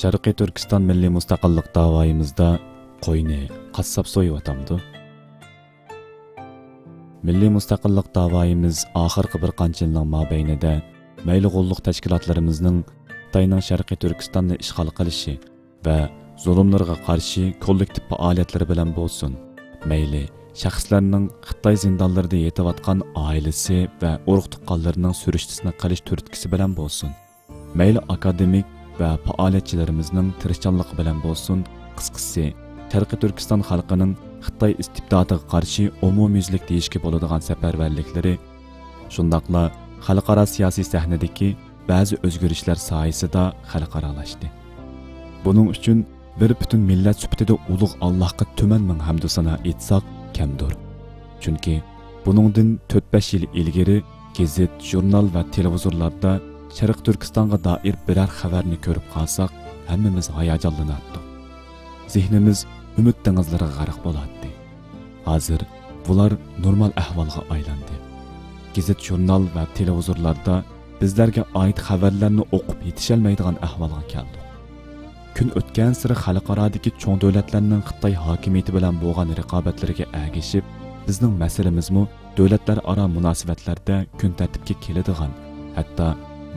Sharqiy Turkiston milliy mustaqillik davoyimizda qo'yni qassob so'yiyotamdi. Milliy mustaqillik davoyimiz oxirgi bir qancha yilning mobaynida mayli g'ulluq tashkilotlarimizning Xitoyning Sharqiy Turkistonni ishg'ol qilishi va zulmlarga qarshi kollektiv faoliyatlari bilan bo'lsin, mayli shaxslarning Xitoy zindonlarida yetayotgan oilasi va urug' tuqqanlarining surishtisini qilish turtkisi bilan bo'lsin, mayli akademik va faoliyatchilarimizning tirishchanligi bilan bo'lsin, qisqasi Sharqiy Turkiston xalqining Xitoy istibdodiga qarshi umumyuzlik deyishga bo'ladigan safarbarliklari, shundaqla xalqaro siyosiy sahnadagi ba'zi o'zgarishlar soyasida xalqaralashdi. Buning uchun bir butun millat sifatida ulug' Allohga tuman ming hamdu sano aytsak kamdir. Chunki buningdan 4-5 yil ilgari gazet, jurnal va televizorlarda Sharq Turkistonga doir biror xabarni ko'rib qolsak, hammamiz hayajonlanardik. Zihnimiz umid dengizlariga g'arq bo'lardi. Hozir bular normal ahvolga aylandi. Gazet, jurnal va televizorlarda bizlarga oid xabarlarni o'qib yetisholmaydigan ahvolga keldi. Kun o'tgan sari xalqarodagi cho'ng davlatlarning Xitoy hokimiyati bilan bo'lgan raqobatlariga ergashib, bizning masalamizmi davlatlararo munosabatlarda kun tartibga keladigan, hatto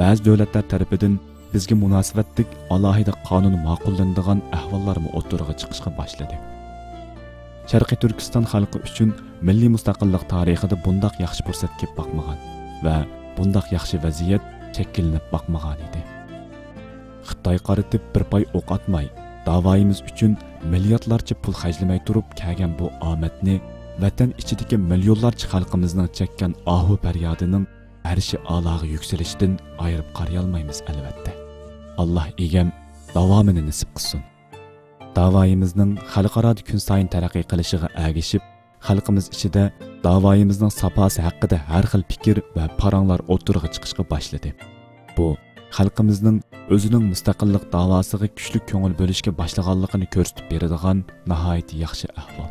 ba'zi davlatlar tarafidan bizga munosabatlik alohida qonun ma'qullanadigan ahvollarmi o'tirg'i chiqishga boshladi. Sharqiy Turkiston xalqi uchun milliy mustaqillik tarixida bundoq yaxshi fursat kelib boqmagan va bundoq yaxshi vaziyat shakllanib boqmagan edi. Xitoy qaritib bir pay o'q atmay, davoyimiz uchun milliardlarcha pul xarjlamay turib kelgan bu omadni vatan ichidagi millionlarcha xalqimizning chekkan ahu faryodining arshi a'loga yuksalishdan ayirib qaraya olmaymiz albatta. Alloh egam davomini nasib qilsin. Davoyimizning xalqaro kun sayin taraqqiy qilishiga ergashib, xalqimiz ichida davoyimizning saposi haqida har xil fikr va paranglar o'tirg'i chiqishga boshladi. Bu xalqimizning o'zining mustaqillik davosiga kuchli ko'ngil bo'lishga boshlaganligini ko'rsatib beradigan nihoyat yaxshi ahvol.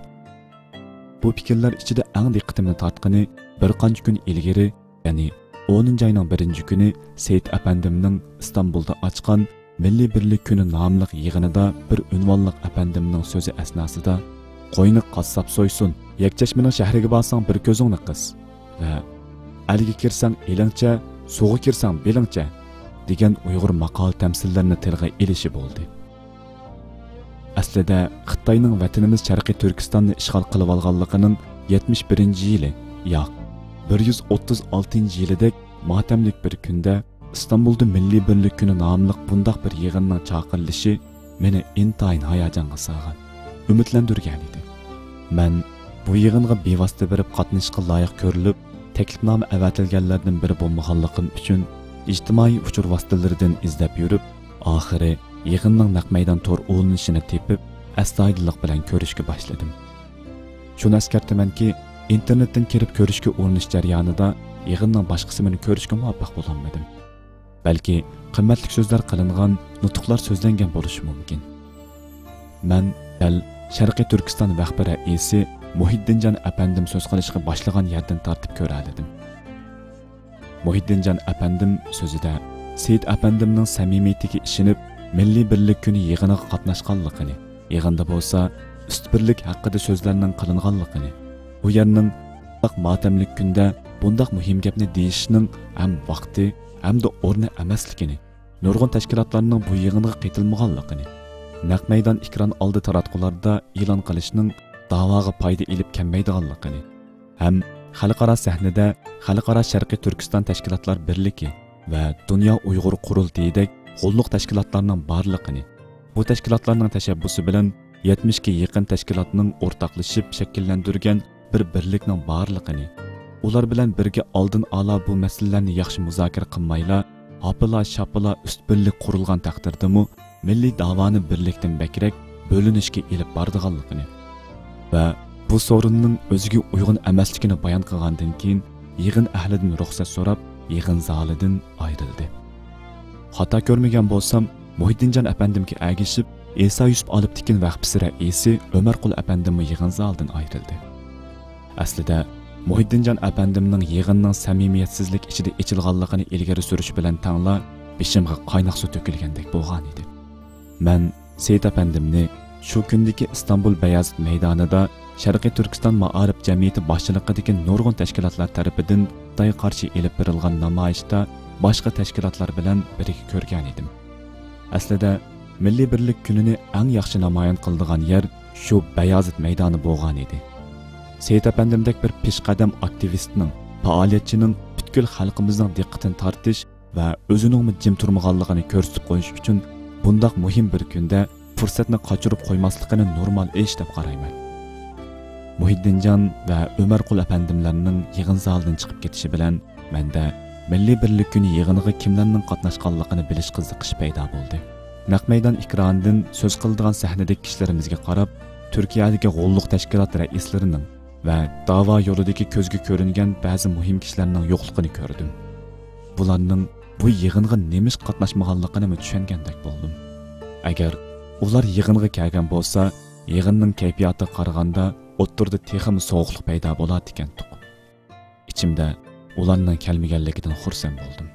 Bu fikrlar ichida eng diqqatimni tortgani bir qancha kun ilgari, ya'ni 10 ayning 1-kuni Seyit Efendimning Istanbulda ochgan Milliy Birlik kuni nomli yig'inida bir unvonliq Efendimning so'zi asnosida qo'yni qassob so'ysin, Yakchashmaning shahriga borsang bir ko'zingni qis va alga kirsang elingcha, suvga kirsang belingcha degan Uyg'ur maqol tamsillarini tilga ilishi bo'ldi. Aslida Xitoyning vatanimiz Sharqiy Turkistonni ishg'ol qilib olganligining 71-yili yo'q 136-yilidek motamlik bir kunda İstanbulda Milliy Birlik kuni nomli bundoq bir yig'inning chaqirilishi meni intayin hayajonga solgan, umidlantirgan edi. Men bu yig'inga bevosita berib qatnashishga loyiq ko'rilib, taklifnoma avatilganlardan biri bo'lmaganligim uchun ijtimoiy uchur vositalaridan izlab yurib, oxiri yig'inning naq maydon to'r ulanishini tepib, astoydillik bilan ko'rishga boshladim. Shuni eskartamanki, internetdan kirib ko'rishga urinish jarayonida yig'inning bosh qismini ko'rishga muvaffaq bo'lolmadim. Balki qimmatli so'zlar qilingan, nutqlar so'zlangan bo'lishi mumkin. Men dal Sharqiy Turkiston rahbar raisi Muhiddinjon apandim so'z qilishga boshlagan yerdan tortib ko'raladim. Muhiddinjon apandim so'zida Seyit Efendimning samimiyatiga ishonib, Milliy Birlik kuni yig'iniga qatnashganligini, yig'inda bo'lsa ust birlik haqida so'zlarning qilinganligini, bu yerning motamlik kunda bundoq muhim gapni deyishning ham vaqti hamda o'rni emasligini, nurg'un tashkilotlarning bu yig'inga qitilmaganligini, naq maydon ekran oldi taratqularda e'lon qilishning da'voga foyda ilib kelmaydiganligini, ham xalqaro sahnada Xalqaro Sharqiy Turkiston tashkilotlar birligi va Dunyo Uyg'ur qurultayidek qo'lliq tashkilotlarning borligini, bu tashkilotlarning tashabbusi bilan 70 ga yaqin tashkilotning o'rtoqlashib shakllantirgan bir birlikning borligini, ular bilan birga oldin a'lo bu masalalarni yaxshi muzokara qilmayla, hopila-shapila ust birlik qurilgan taqdirdami, milliy davoni birlikdan bakrak bo'linishga ilib bordiganligini va bu so'rinning o'ziga uyg'un emasligini bayon qilgandan keyin yig'in ahlidan ruxsat so'rab, yig'in zalidan ayrildi. Xato ko'rmagan bo'lsam, Muhiddinjon apandimga ergashib, Isa Yusuf olib tikin vaqfisi raisi Ömerqul apandimni yig'in zalidan ayrildi. Aslida Muhiddinjon apandimning yig'inning samimiyatsizlik ichida ichilganligini ilgari surish bilan tangla beshimga qaynoq suv to'kilgandek bo'lgan edi. Men Seyit Efendimni shu kundagi İstanbul Beyazıt meydonida Sharqiy Turkiston Maarif jamiyati boshchiligidagi nurg'un tashkilotlar tarafidan Xitoyga qarshi elib berilgan namoyishda boshqa tashkilotlar bilan birga ko'rgan edim. Aslida Milliy birlik kunini eng yaxshi namoyon qildigan yer shu Beyazıt maydoni bo'lgan edi. Seyit Efendimdek bir peshqadam aktivistning, faoliyatchining butkul xalqimizning diqqatini tortish va o'zining jim turmaganligini ko'rsatib qo'yish uchun bundaq muhim bir kunda fursatni qochirib qo'ymasligini normal ish deb qarayman. Muhiddinjon va Umarqul efendimlarning yig'in zalidan chiqib ketishi bilan menda Milliy birlik kuni yig'iniga kimlarning qatnashganligini bilish qiziqish paydo bo'ldi. Naq maydon ekranidan so'z qiladigan sahnadagi kishilarimizga qarab, Turkiyadagi g'olluq tashkilot raislarining va da'vo yo'lidagi ko'zga ko'ringan ba'zi muhim kishilarning yo'qligini ko'rdim. Bularning bu yig'inga nemish qatnashmaganligini tushungandek bo'ldim. Agar ular yig'inga kelgan bo'lsa, yig'inning kayfiyati qaraganda o'ttirda texim sovuqlik paydo bo'ladi ekan-tuk. Ichimda ularning kelmaganligidan xursand bo'ldim.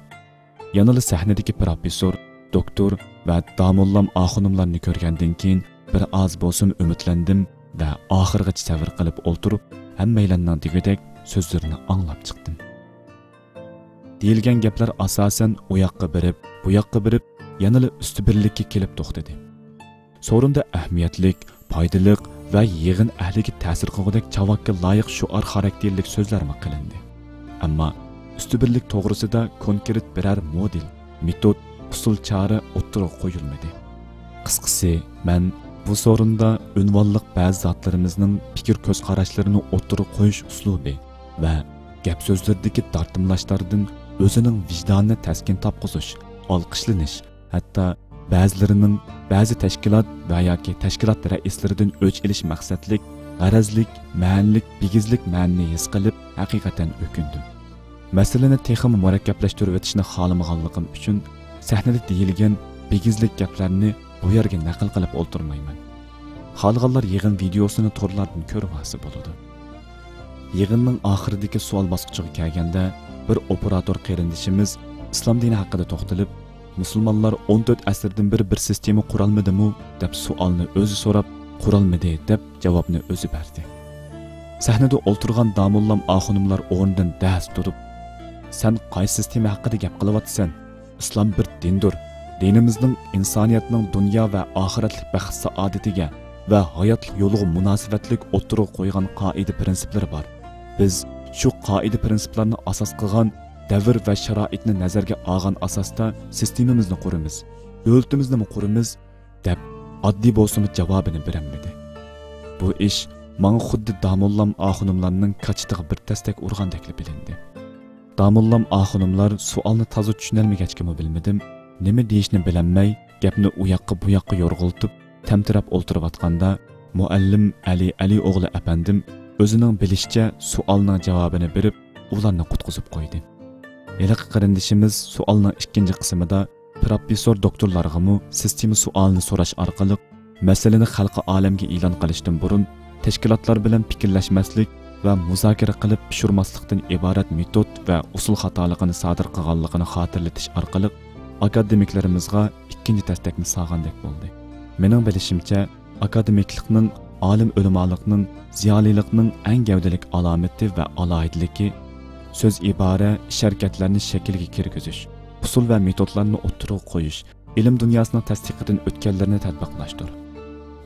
Yanılı sahnadagi professor, doktor va damollam axunumlarni ko'rgandan keyin bir oz bo'lsin umidlandim va oxirgacha sabr qilib o'ltirib, hammaylarning degidek so'zlarini anglab chiqdim. Deyilgan gaplar asosan u yoqqa birib, bu yoqqa birib, yanılı usti birlikka kelib to'xtadi. Sorunda ahamiyatlik, foydali va yig'in ahliga ta'sir qilgudek javobga loyiq shuar xarakterlik so'zlar qilindi. Ammo usti birlik to'g'risida konkret biror model, metod, usul chora o'ttirib qo'yilmadi. Qisqasi, men bu sorunda unvonliq ba'zi zotlarimizning fikr ko'z qarashlarini o'ttirib qo'yish uslubi va gap so'zlardagi tortimlashlardan o'zining vijdonini taskin topqizish, olqishlanish, hatto ba'zilarining ba'zi tashkilot va yoki tashkilot raislaridan o'ch ilish maqsadlik, g'arazlik, ma'nilik, bigizlik ma'nini his qilib, haqiqatan o'kindim. Masalani texnik murakkablashtirib o'tishni xohlamaganligim uchun sahnada deyilgan bigizlik gaplarni bu yerga naql qilib o'ltirmayman. Xohlaganlar yig'in videosini torlardan ko'rib olsa bo'ladi. Yig'inning oxiridagi savol bosqichiga kelganda bir operator qarindishimiz islom dini haqida to'xtalib, musulmonlar 14 asrdan beri bir sistema qurolmadimi deb savolni o'zi so'rab, qurolmadi deb javobni o'zi berdi. Sahnada o'ltirgan damollam axunumlar o'rnidan dast turib, "Sen qaysi sistema haqida gap qilyapsan? Islom bir dindir. Dinimizning insoniyatning dunyo va oxiratlik baxt saodatiga va hayotlik yo'liga munosabatlik o'ttirib qo'ygan qoida prinsiplari bor. Biz shu qoida prinsiplarni asos qilgan davr va sharoitni nazarga olgan asosda sistemamizni quramiz, o'ltimizni quramiz" deb oddiy bo'lsa-mu javobini bermadi. Bu ish menga xuddi damollam axunumlarning kachitiga bir tasdak urgandek bilindi. Damollam axunumlar savolni toza tushunolmagachkimi bilmadim, nima deyishni bilolmay, gapni u yoqqa bu yoqqa yo'rg'iltib, tamtirab o'ltirayotganda muallim Ali o'g'li apandim o'zining bilishicha savolning javobini berib, ularni qutqizib qo'ydi. Eliqi qarindishimiz savolning ikkinchi qismida professor doktorlarga sistema savolini so'rash orqali masalani xalqi olamga e'lon qilishdan burun tashkilotlar bilan fikrlashmaslik va muzokara qilib pishirmaslikdan iborat metod va usul xatoligini sodir qilganligini xotirlatish orqali akademiklarimizga ikkinchi tasdikni sog'andek bo'ldi. Mening bilishimcha, akademiklikning, olim ulamolikning, ziyolilikning eng gavdalik alomati va alohidligi so'z ibora, sharkatlarni shaklga kirgizish, usul va metodlarni o'ttirib qo'yish, ilm dunyosining tasdiqidan o'tganlarni tatbiqlashdir.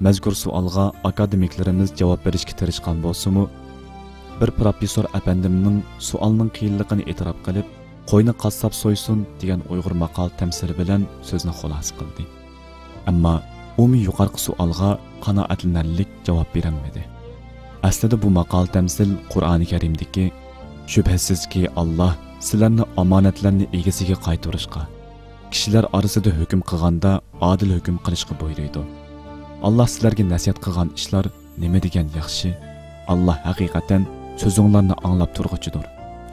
Mazkur savolga akademiklarimiz javob berishga tirishgan bo'lsa-mu, bir professor apandimning savolning qiyinligini e'tirof qilib, qo'yni qassob so'ysin degan Uyg'ur maqol tamsili bilan so'zni xulosa qildi. Ammo umumiy yuqorqi savolga qanoatlanarlik javob berolmadi. Aslida bu maqol tamsil Qur'oni Karimdagi shubhasizki Allah sizlarni omonatlarni egasiga qaytarishga, kishilar orasida hukm qilganda adil hukm qilishga buyuradi. Allah sizlarga nasihat qilgan ishlar nima degan yaxshi? Allah haqiqatan so'zinglarni anglab turg'uchidir,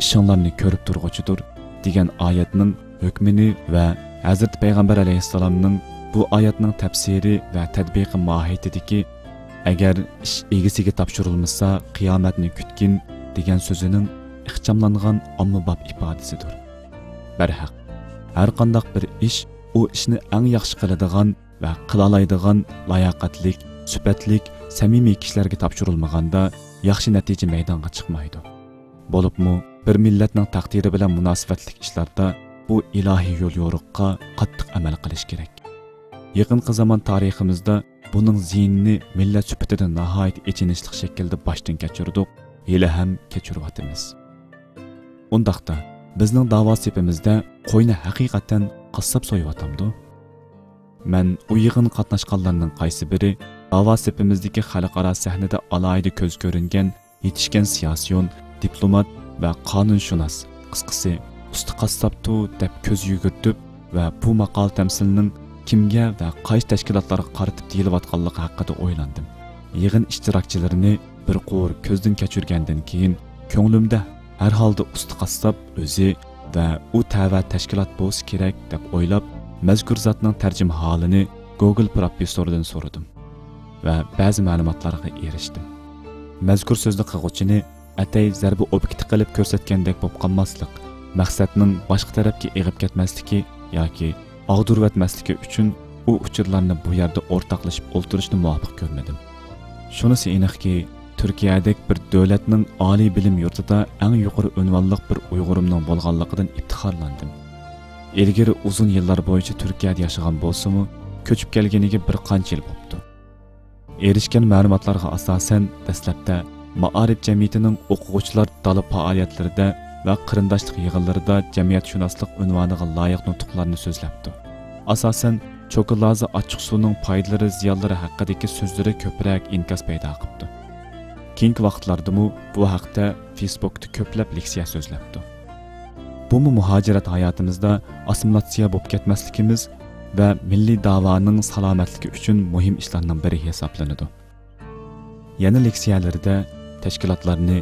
ishinglarni ko'rib turg'uchidir degan oyatning hukmini va Hazrat Payg'ambar alayhissalomning bu oyatning tafsiri va tadbiqi mohiyatidagi agar ish egasiga topshirilmasa qiyomatni kutgin degan so'zining ixchamlangan ommabop ifodasidir. Barhaq, har qanday bir ish u ishni eng yaxshi qiladigan va qilalaydigan layoqatlik, sifatlik, samimiy kishilarga topshirilmaganda yaxshi natija maydonga chiqmaydi. Bo'libmi, bir millatning taqdiri bilan munosabatlik ishlarda bu ilohiy yo'l yo'riqqa qattiq amal qilish kerak. Yaqinqi zamon tariximizda buning ziynini millat sifatida nihoyat echinishli shaklda boshdan kechirdik, hali ham kechiryapmiz. Undaqda bizning da'vo sepimizda qo'yni haqiqatan qassob so'yyotamdi. Men u yig'in qatnashganlarning qaysi biri da'vo sepimizdagi xalqaro sahnada alohida ko'z ko'ringan, yetishgan siyosiyon, diplomat va qonunshunos, qisqasi usta qassobtu deb ko'z yugurtib va bu maqol tamsilining kimga va qaysi tashkilotlarga qaratib deyilayotganligi haqida o'ylandim. Yig'in ishtirokchilarini bir qo'r ko'zdan kechirgandan keyin ko'nglimda har holda usta qassob o'zi va u tava tashkilot bo'lsa kerak deb o'ylab, mazkur zotning tarjima holini Google professoridan so'radim va ba'zi ma'lumotlarga erishdim. Mazkur so'zni qilg'uvchini atay zarbi ob'ekt qilib ko'rsatgandek bo'lib qolmaslik, maqsadning boshqa tarafga eg'ib ketmasligi yoki og'dirvatmasligi uchun u uchurlarni bu yerda o'rtoqlashib o'ltirishni muvofiq ko'rmadim. Shunisi aniqki, Turkiyadagi bir davlatning oliy bilim yurtida eng yuqori unvonliq bir Uyg'urimning bo'lganligidan iftixorlandim. Ilgari uzun yillar bo'yicha Turkiyada yashagan bo'lsa-mu, ko'chib kelganiga bir qancha yil bo'ldi. Erishgan ma'lumotlarga asosan dastlabda Ma'arif jamiyatining o'quvchilar dala faoliyatlarida va qarindoshlik yig'inlarida jamiyatshunoslik unvoniga loyiq nutqlarni so'zlabdi. Asosan Chokolazı ochiq suvning foydalari, ziyonlari haqidagi so'zlari ko'proq inkas paydo qildi. Keyingi vaqtlarda bu haqda Facebookda ko'plab leksiya so'zlabdi. Bu muhojirat hayotimizda assimilyatsiya bo'lib ketmasligimiz va milliy da'voning salomatligi uchun muhim ishlarning biri hisoblanadi. Yana leksiyalarida tashkilotlarni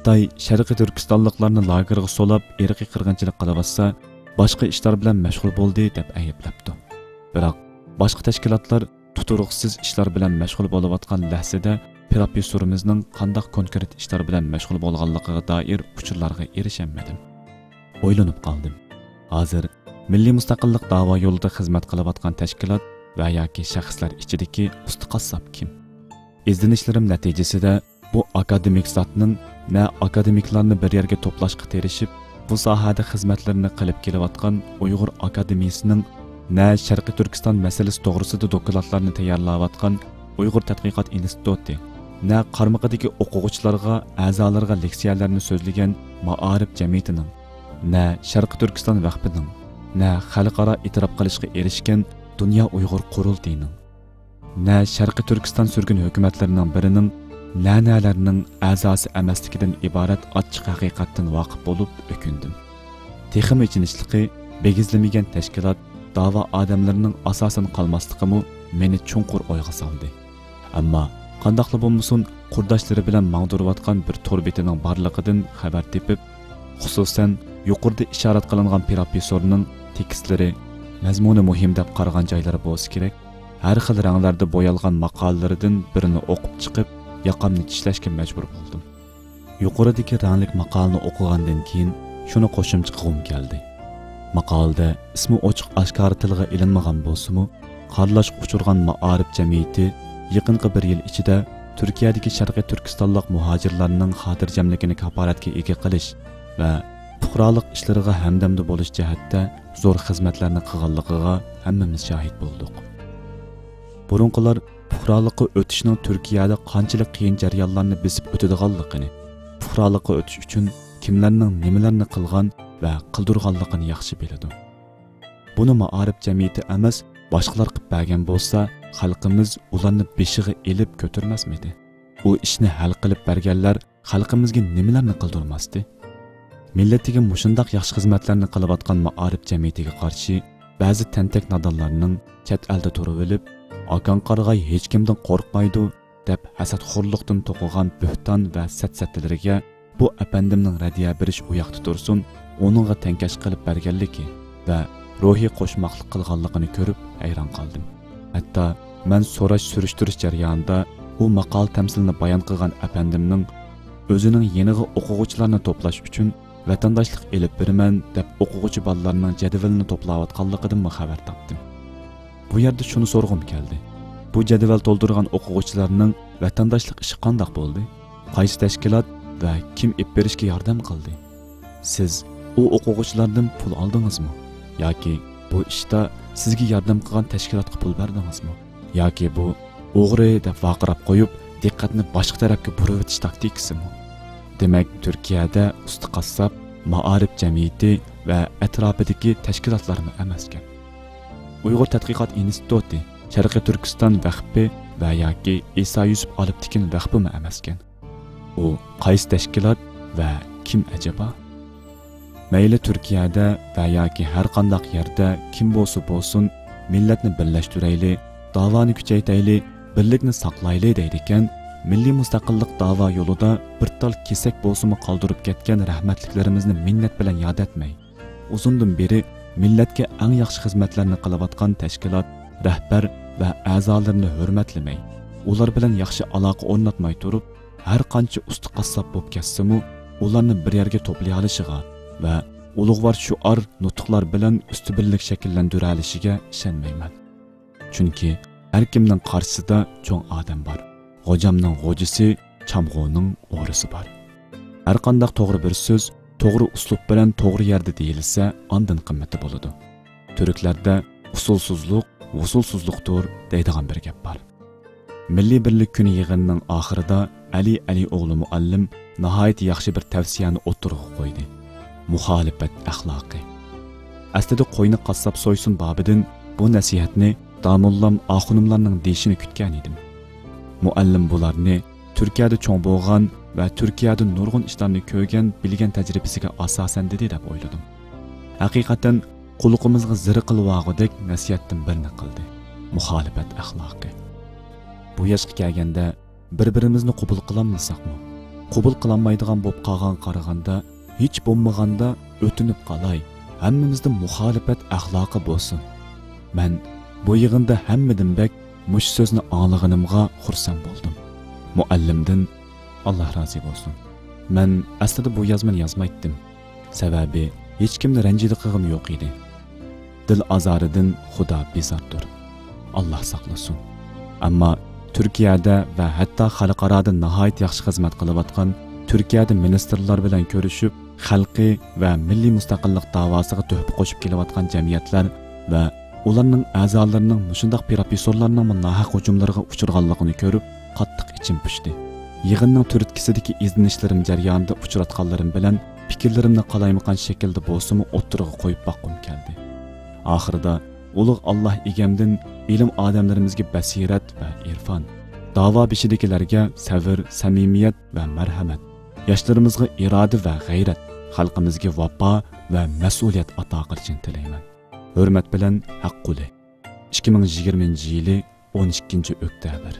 Xitoy Sharqiy Turkistonliklarni lagerga solab, irqiy qirg'inchilik qilyotsa, boshqa ishlar bilan mashg'ul bo'ldi deb ayblabdi. Biroq boshqa tashkilotlar tuturuqsiz ishlar bilan mashg'ul bo'layotgan lahzada professorimizning qanday konkret ishlar bilan mashg'ul bo'lganligiga doir uchurlarga erishaolmadim. O'ylanib qoldim. Hozir milliy mustaqillik da'vo yo'lida xizmat qilayotgan tashkilot va yoki shaxslar ichidagi usta qassob kim? İzlenişlerim natijasida bu akademik zotning na akademiklarni bir yerga to'plashga tirishib, bu sohada xizmatlarini qilib kelayotgan Uyg'ur akademiyasining na Sharqiy Turkiston masalasi to'g'risida dokladlarni tayyorlayotgan Uyg'ur tadqiqot instituti, na qarmog'idagi o'quvchilarga, a'zolarga leksiyalarni so'zlagan Ma'arif jamiyatining, na Sharqiy Turkiston vaqfining, na xalqaro e'tirof qilishga erishgan Dunyo Uyg'ur qurultiyining, na Sharqiy Turkiston surgun hukumatlarining birining la'nalarning a'zosi emasligidan iborat ochiq haqiqatdan voqif bo'lib o'kindim. Texim ichinishliqi begizlamagan tashkilot da'vo odamlarining asosan qolmasligimi meni chunqur o'yga soldi. Ammo qandoqli bo'lmasin qurdoshlari bilan mangdirayotgan bir to'r betining borligidan xabar tepib, xususan yuqorida ishorat qilingan professorning tekstlari mazmuni muhim deb qaragan joylari bo'lsa kerak. Har xil ranglarda bo'yalgan maqolalaridan birini o'qib chiqib, yoqamni tishlashga majbur bo'ldim. Yuqoridagi ranglik maqolani o'qigandan keyin shuni qo'shimcha qilgim keldi. Maqolada ismi ochiq oshkora tilga ilinmagan bo'lsa-mu, qarlash uchurgan Ma'arif jamiyati yaqinqi bir yil ichida Turkiyadagi Sharqiy Turkistonlik muhojirlarning xotirjamligini kafolatga ega qilish va fuqarolik ishlariga hamdamda bo'lish jihatda zo'r xizmatlarni qilganligiga hammamiz shahid bo'ldik. Burunqilar fuqarolikqa o'tishning Turkiyada qanchalik qiyin jarayonlarni besib o'tadiganligini, fuqarolikqa o'tish uchun kimlarning nimalarni qilgan va qildirganligini yaxshi biladi. Buni Ma'arif jamiyati emas, boshqalar qilib bergan bo'lsa, xalqimiz ularni beshiga elib ko'tarmasmidi? U ishni hal qilib berganlar xalqimizga nimalarni qildirmasdi? Millatiga mushundoq yaxshi xizmatlarni qilayotgan Ma'arif jamiyatiga qarshi ba'zi tentak nodonlarning chet elda turib olib, Akan qarg'ay hech kimdan qo'rqmaydi deb hasadxo'rlikdan to'qilgan bo'hton va satsatlarga bu apandimning radiya berish u yoqda tursin, onunga tankash qilib berganligi va ruhiy qo'shmoqlik qilganligini ko'rib hayron qoldim. Hatto men so'rash surishtirish jarayonida u maqol tamsilini bayon qilgan apandimning o'zining yeniga o'quvchilarni to'plash uchun vatandoshlik elib beraman deb o'quvchi bolalarning jadvalini to'playotganligidan xabar topdim. bu yerda shuni so'rg'im keldi. Bu jadval to'ldirgan o'quvchilarning vatandoshlik ishi qandoq bo'ldi? Qaysi tashkilot va kim ib berishga yordam qildi? Siz u o'quvchilardan pul oldingizmi? Yoki bu ishda sizga yordam qilgan tashkilotga pul berdingizmi? Yoki bu o'g'ri deb vaqirab qo'yib, diqqatni boshqa tarafga burib o'tish taktikasimi? Demak, Turkiyada usta qassob, ma'arif jamiyati va atrofidagi tashkilotlarmi emaskan. Uyg'ur tadqiqot instituti, Sharqiy Turkiston vaqfi va yoki Iso Yusuf Olibtikin vaqfimi emaskan. U qaysi tashkilot va kim ajaba? Mayli Turkiyada va yoki har qanday yerda kim bo'lsa bo'lsin, millatni birlashtirayli, davoni kuchaytirayli, birlikni saqlayli deydigan milliy mustaqillik da'vo yo'lida bir tal kesak bo'lsa-mu qoldirib ketgan rahmatliklarimizni minnat bilan yod etmay, uzundan beri millatga eng yaxshi xizmatlarni qilayotgan tashkilot, rahbar va a'zolarini hurmatlamay, ular bilan yaxshi aloqa o'rnatmay turib, har qancha usti qassob bo'lib ketsa-mu, ularni bir yerga to'play olishiga va ulug'vor shuar nutqlar bilan ustibirlik shakllantira olishiga ishonmayman. Chunki har kimning qarshisida cho'ng odam bor. G'ojamning g'ojisi, chamg'oning o'risi bor. Har qanday to'g'ri bir so'z, to'g'ri uslub bilan to'g'ri yerda deyilsa, ondan qimmati bo'ladi. Turklarda usulsizlik, usulsizlikdir deydigan bir gap bor. Milliy birlik kuni yig'inining oxirida Ali o'g'li muallim nihoyat yaxshi bir tavsiyani o'tirg'a qo'ydi. Muxolifat axloqi. Aslida qo'yni qassob so'ysin bobidan bu nasihatni damullam oxunimlarning deyishini kutgan edim. Muallim bularni Turkiyada cho'ng bo'lgan va Turkiyada nurg'un ishlarni ko'rgan, bilgan tajribasiga asosan dedi deb o'yladim. Haqiqatan quluqimizga ziri qilvog'idek nasihatdan birini qildi. Muxolifat axloqi. Bu yoshga kelganda bir-birimizni qabul qilolmasakmi? Qabul qilolmaydigan bo'lib qolgan qaraganda, hech bo'lmaganda o'tinib qolay, hammamizda muxolifat axloqi bo'lsin. Men bu yig'inda hammadan bek mush so'zni anglaganimga xursand bo'ldim. Muallimdan Alloh rozi bo'lsin. Men aslida bu yozmani yozmaydim. Sababi hech kimni ranjidig'im yo'q edi. Dil azoridan Xudo bezordir. Alloh saqlasin. Ammo Turkiyada va hatto xalqaroda nihoyat yaxshi xizmat qilayotgan Turkiyada ministrlar bilan ko'rishib, xalqi va milliy mustaqillik davosiga to'hfa qo'shib kelayotgan jamiyatlar va ularning a'zolarining shundoq professorlarning nohaq hujumlariga uchraganligini ko'rib, qattiq ichim pishdi. Yig'inning turtkisidagi izlanishlarim jarayonida uchratganlarim bilan fikrlarimni qalaymaqan shaklda bo'lsa-mu o'ttirg'a qo'yib boqqim keldi. Oxirida ulug' Alloh egamdan ilm odamlarimizga basirat va irfon, da'vo beshidagilarga sabr, samimiyat va marhamat, yoshlarimizga iroda va g'ayrat, xalqimizga vafo va mas'uliyat ato qilishini tilayman. Hurmat bilan Haqquli. 2020-yili 12-oktyabr.